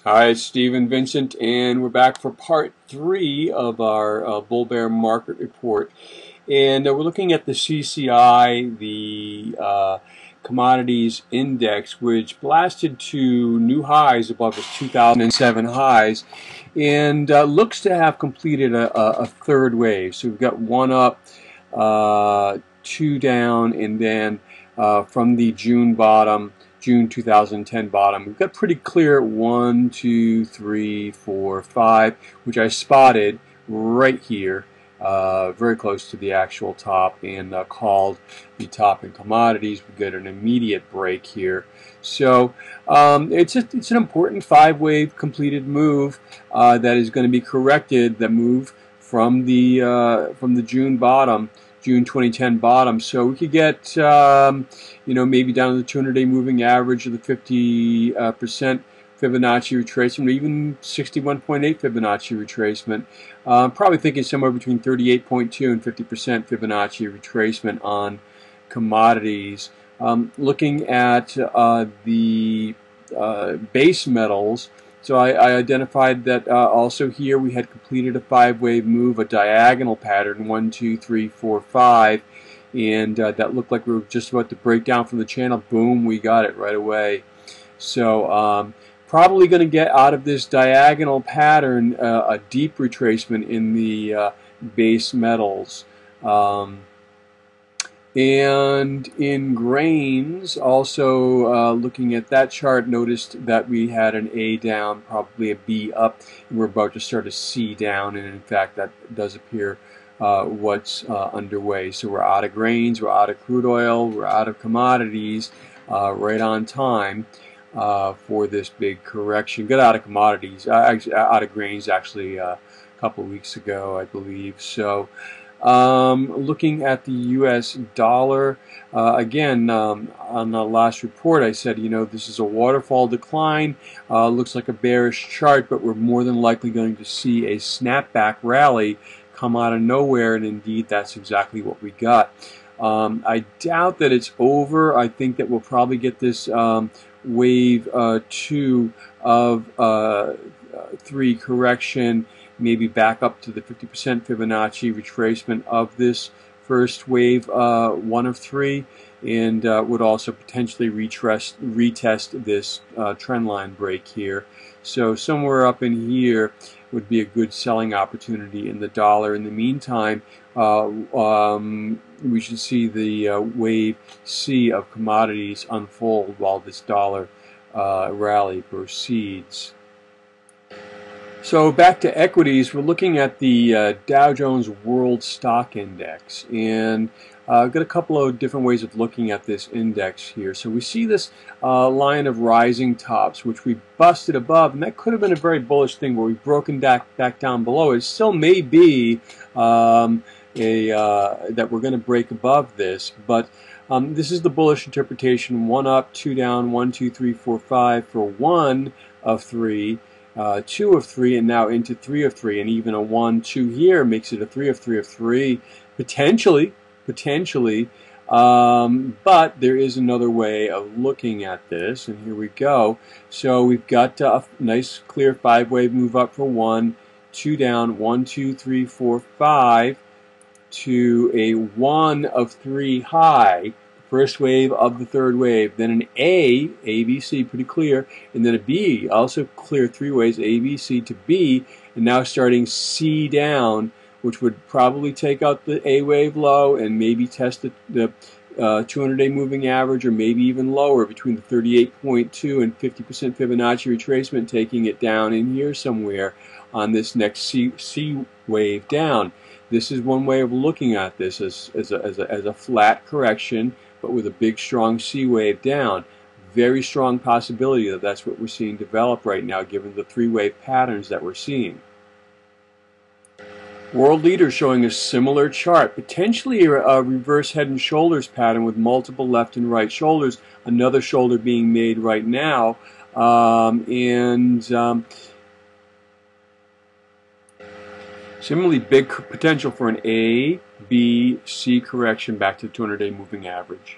Hi, it's Stephen Vincent, and we're back for part 3 of our BullBear market report. And we're looking at the CCI, the Commodities Index, which blasted to new highs above its 2007 highs, and looks to have completed a third wave. So we've got one up, two down, and then from the June 2010 bottom, we've got pretty clear 1, 2, 3, 4, 5, which I spotted right here, very close to the actual top, and called the top in commodities. We get an immediate break here. So it's an important 5-wave completed move that is going to be corrected. The move from the June 2010 bottom. So we could get, maybe down to the 200-day moving average of the 50% Fibonacci retracement, or even 61.8 Fibonacci retracement. Probably thinking somewhere between 38.2 and 50% Fibonacci retracement on commodities. Looking at the base metals, so I identified that also here we had completed a 5-wave move, a diagonal pattern, 1, 2, 3, 4, 5, and that looked like we were just about to break down from the channel. Boom, we got it right away. So probably going to get out of this diagonal pattern a deep retracement in the base metals. And in grains, also looking at that chart, noticed that we had an A down, probably a B up, and we're about to start a C down, and in fact that does appear what's underway. So we're out of grains, we're out of crude oil, we're out of commodities, right on time for this big correction. Got out of commodities, out of grains actually a couple of weeks ago, I believe. So looking at the US dollar, again, on the last report I said, this is a waterfall decline, looks like a bearish chart, but we're more than likely going to see a snapback rally come out of nowhere, and indeed that's exactly what we got. I doubt that it's over. I think that we'll probably get this wave 2 of 3 correction, maybe back up to the 50% Fibonacci retracement of this first wave 1 of 3, and would also potentially retest this trend line break here. So somewhere up in here would be a good selling opportunity in the dollar. In the meantime, we should see the wave C of commodities unfold while this dollar rally proceeds. So back to equities, we're looking at the Dow Jones World Stock Index, and I've got a couple of different ways of looking at this index here. So we see this line of rising tops, which we busted above, and that could have been a very bullish thing where we've broken back down below. It still may be that we're going to break above this, but this is the bullish interpretation: 1 up, 2 down, 1, 2, 3, 4, 5 for 1 of 3. 2 of 3, and now into 3 of 3, and even a 1, 2 here makes it a 3 of 3 of 3, potentially, but there is another way of looking at this, and here we go. So we've got a nice clear 5-wave move up for 1, 2 down, 1, 2, 3, 4, 5 to a 1 of 3 high. First wave of the third wave, then an A, B, C, pretty clear, and then a B, also clear 3 ways, A, B, C to B, and now starting C down, which would probably take out the A wave low and maybe test the 200-day moving average, or maybe even lower, between the 38.2 and 50% Fibonacci retracement, taking it down in here somewhere on this next C wave down. This is one way of looking at this as a flat correction, but with a big strong C wave down. Very strong possibility that that's what we're seeing develop right now, given the 3-wave patterns that we're seeing. World leaders showing a similar chart, potentially a reverse head and shoulders pattern with multiple left and right shoulders, another shoulder being made right now, similarly big potential for an A, B, C correction back to the 200-day moving average.